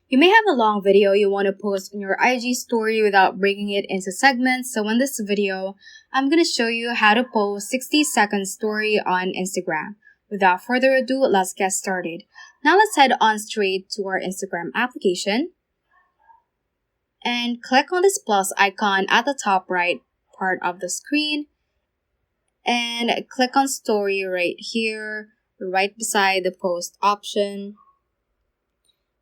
You may have a long video you want to post on your IG story without breaking it into segments, so in this video, I'm going to show you how to post 60-second story on Instagram. Without further ado, let's get started. Now let's head on straight to our Instagram application and click on this plus icon at the top right part of the screen and click on story right here, right beside the post option.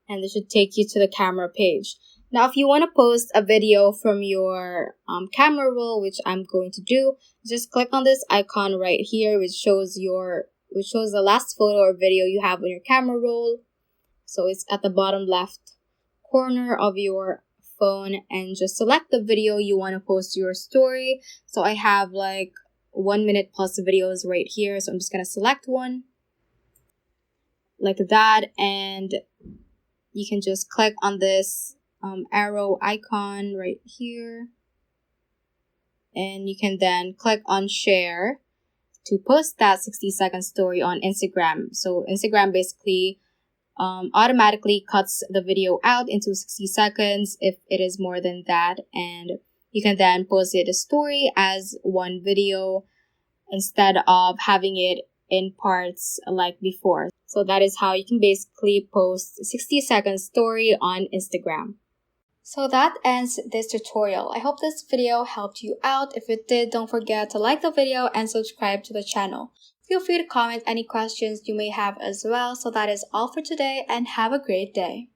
And this should take you to the camera page. Now, if you want to post a video from your camera roll, which I'm going to do, just click on this icon right here, which shows the last photo or video you have on your camera roll. So it's at the bottom left corner of your phone, and just select the video you want to post to your story. So I have like 1 minute plus videos right here. So I'm just gonna select one like that, and you can just click on this arrow icon right here, and you can then click on share to post that 60-second story on Instagram. So Instagram basically automatically cuts the video out into 60 seconds if it is more than that, and you can then post it a story as one video instead of having it in parts like before. So that is how you can basically post 60-second story on Instagram. So that ends this tutorial. I hope this video helped you out. If it did, don't forget to like the video and subscribe to the channel. Feel free to comment any questions you may have as well. So that is all for today, and have a great day.